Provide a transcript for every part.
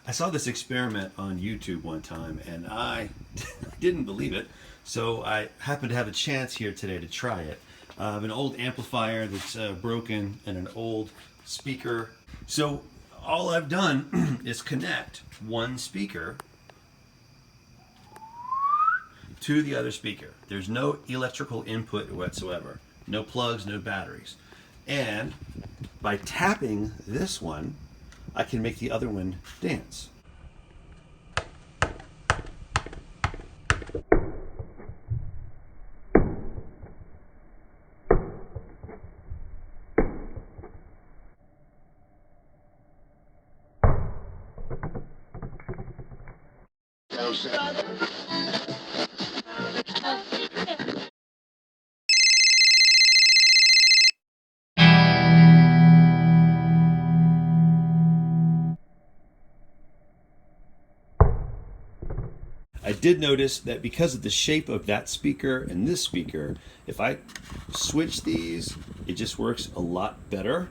I saw this experiment on YouTube one time and I didn't believe it. So I happened to have a chance here today to try it. I have an old amplifier that's broken and an old speaker. So all I've done is connect one speaker to the other speaker. There's no electrical input whatsoever. No plugs, no batteries. And by tapping this one, I can make the other one dance. I did notice that because of the shape of that speaker and this speaker, if I switch these, it just works a lot better.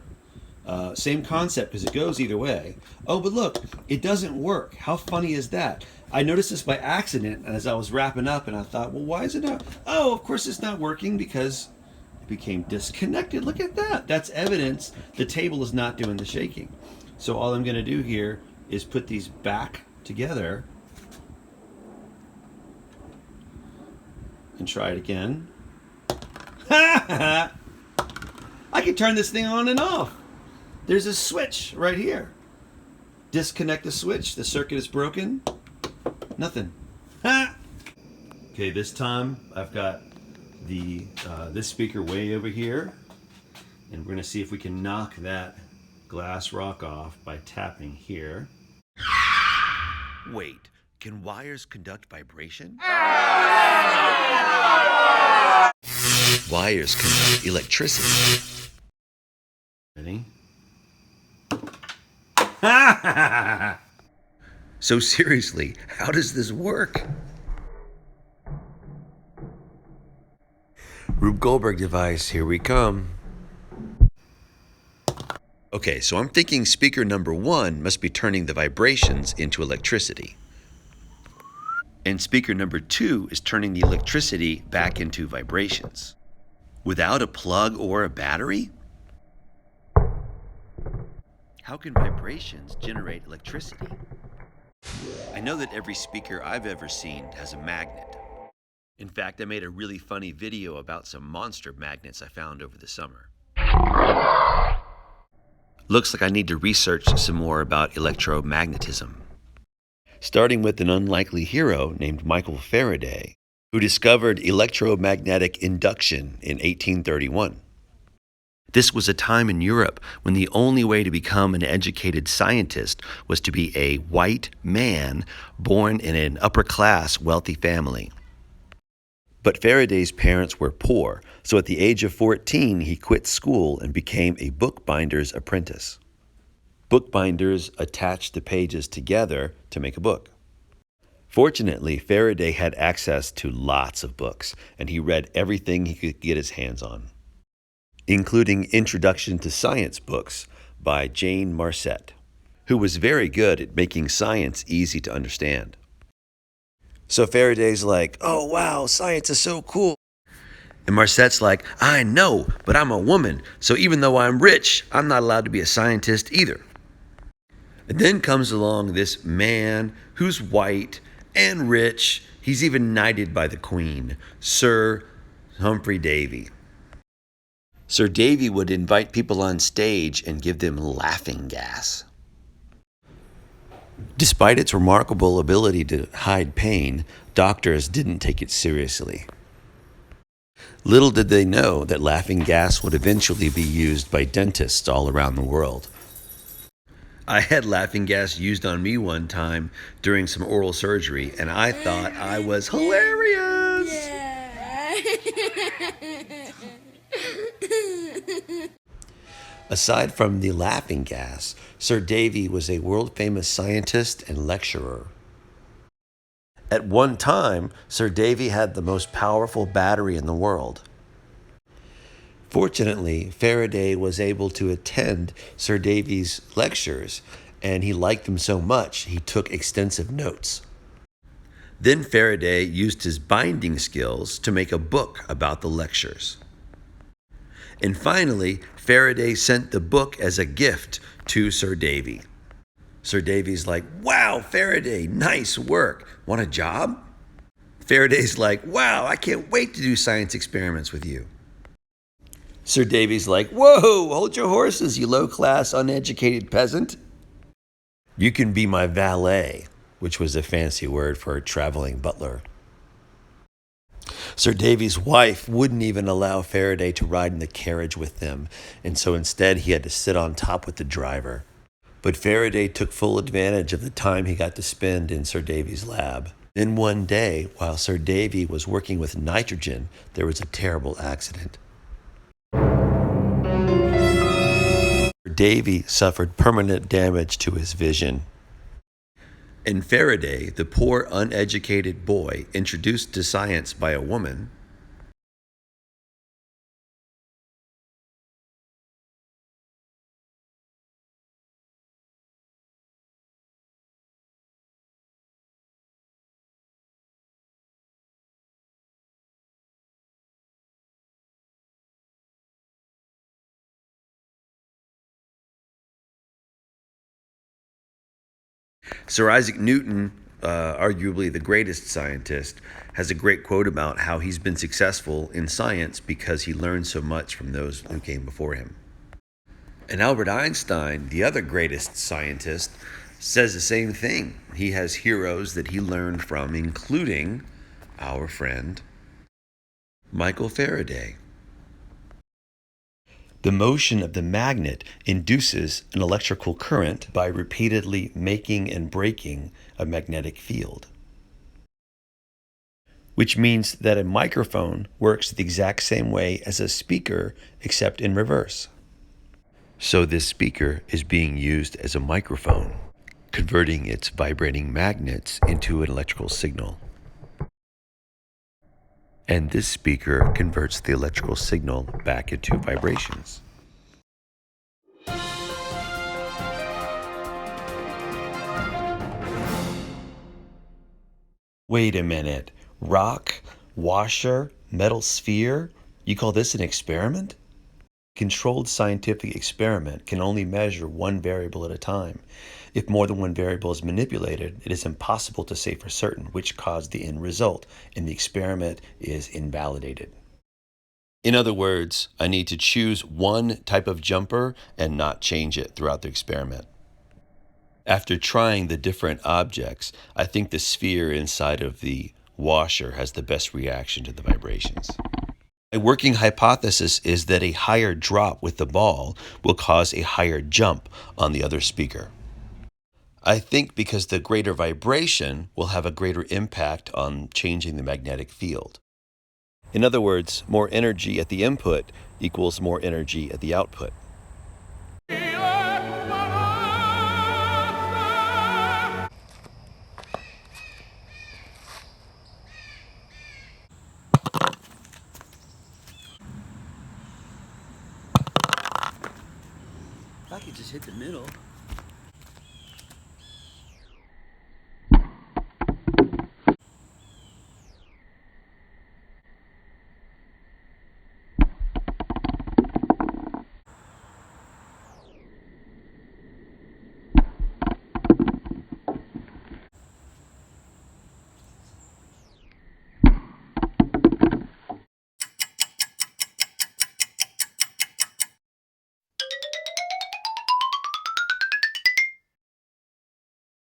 Same concept because it goes either way. Oh, but look, it doesn't work. How funny is that? I noticed this by accident as I was wrapping up and I thought, well, why is it not? Oh, of course it's not working because it became disconnected. Look at that. That's evidence the table is not doing the shaking. So all I'm going to do here is put these back together and try it again. I can turn this thing on and off. There's a switch right here. Disconnect the switch. The circuit is broken. Nothing. Okay, this time I've got the this speaker way over here, and we're gonna see if we can knock that glass rock off by tapping here. Wait, can wires conduct vibration? Wires conduct electricity. Ready? So seriously, how does this work? Rube Goldberg device, here we come. Okay, so I'm thinking speaker number 1 must be turning the vibrations into electricity. And speaker number 2 is turning the electricity back into vibrations. Without a plug or a battery? How can vibrations generate electricity? I know that every speaker I've ever seen has a magnet. In fact, I made a really funny video about some monster magnets I found over the summer. Looks like I need to research some more about electromagnetism. Starting with an unlikely hero named Michael Faraday, who discovered electromagnetic induction in 1831. This was a time in Europe when the only way to become an educated scientist was to be a white man born in an upper-class wealthy family. But Faraday's parents were poor, so at the age of 14 he quit school and became a bookbinder's apprentice. Bookbinders attached the pages together to make a book. Fortunately, Faraday had access to lots of books, and he read everything he could get his hands on, including Introduction to Science books by Jane Marcet, who was very good at making science easy to understand. So Faraday's like, oh wow, science is so cool. And Marcet's like, I know, but I'm a woman, so even though I'm rich, I'm not allowed to be a scientist either. And then comes along this man who's white and rich. He's even knighted by the Queen, Sir Humphrey Davy. Sir Davy would invite people on stage and give them laughing gas. Despite its remarkable ability to hide pain, doctors didn't take it seriously. Little did they know that laughing gas would eventually be used by dentists all around the world. I had laughing gas used on me one time during some oral surgery, and I thought I was hilarious. Aside from the laughing gas, Sir Davy was a world-famous scientist and lecturer. At one time, Sir Davy had the most powerful battery in the world. Fortunately, Faraday was able to attend Sir Davy's lectures and he liked them so much he took extensive notes. Then Faraday used his binding skills to make a book about the lectures. And finally, Faraday sent the book as a gift to Sir Davy. Sir Davy's like, "Wow, Faraday, nice work. Want a job?" Faraday's like, "Wow, I can't wait to do science experiments with you." Sir Davy's like, "Whoa, hold your horses, you low-class, uneducated peasant. You can be my valet," which was a fancy word for a traveling butler. Sir Davy's wife wouldn't even allow Faraday to ride in the carriage with them, and so instead he had to sit on top with the driver. But Faraday took full advantage of the time he got to spend in Sir Davy's lab. Then one day, while Sir Davy was working with nitrogen, there was a terrible accident. Davy suffered permanent damage to his vision. And Faraday, the poor uneducated boy introduced to science by a woman, Sir Isaac Newton, arguably the greatest scientist, has a great quote about how he's been successful in science because he learned so much from those who came before him. And Albert Einstein, the other greatest scientist, says the same thing. He has heroes that he learned from, including our friend Michael Faraday. The motion of the magnet induces an electrical current by repeatedly making and breaking a magnetic field. Which means that a microphone works the exact same way as a speaker, except in reverse. So this speaker is being used as a microphone, converting its vibrating magnets into an electrical signal. And this speaker converts the electrical signal back into vibrations. Wait a minute. Rock, washer, metal sphere? You call this an experiment? Controlled scientific experiment can only measure one variable at a time. If more than one variable is manipulated, it is impossible to say for certain which caused the end result, and the experiment is invalidated. In other words, I need to choose one type of jumper and not change it throughout the experiment. After trying the different objects, I think the sphere inside of the washer has the best reaction to the vibrations. A working hypothesis is that a higher drop with the ball will cause a higher jump on the other speaker. I think because the greater vibration will have a greater impact on changing the magnetic field. In other words, more energy at the input equals more energy at the output. If I could just hit the middle.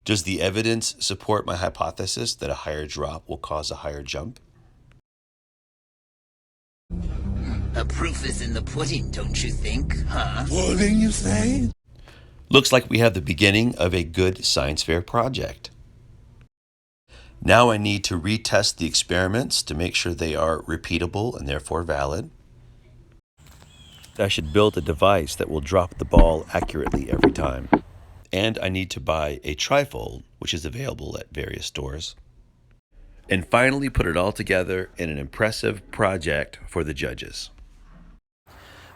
Does the evidence support my hypothesis that a higher drop will cause a higher jump? The proof is in the pudding, don't you think, huh? Pudding, you say? Looks like we have the beginning of a good science fair project. Now I need to retest the experiments to make sure they are repeatable and therefore valid. I should build a device that will drop the ball accurately every time. And I need to buy a trifold, which is available at various stores. And finally put it all together in an impressive project for the judges.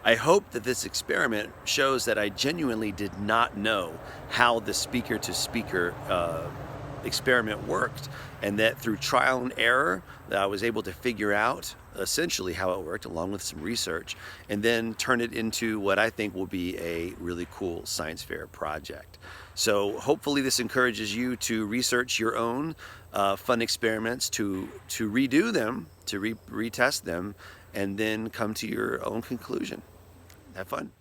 I hope that this experiment shows that I genuinely did not know how the speaker-to-speaker experiment worked, and that through trial and error that I was able to figure out essentially how it worked along with some research, and then turn it into what I think will be a really cool science fair project. So hopefully this encourages you to research your own fun experiments, to redo them, to retest them, and then come to your own conclusion. Have fun.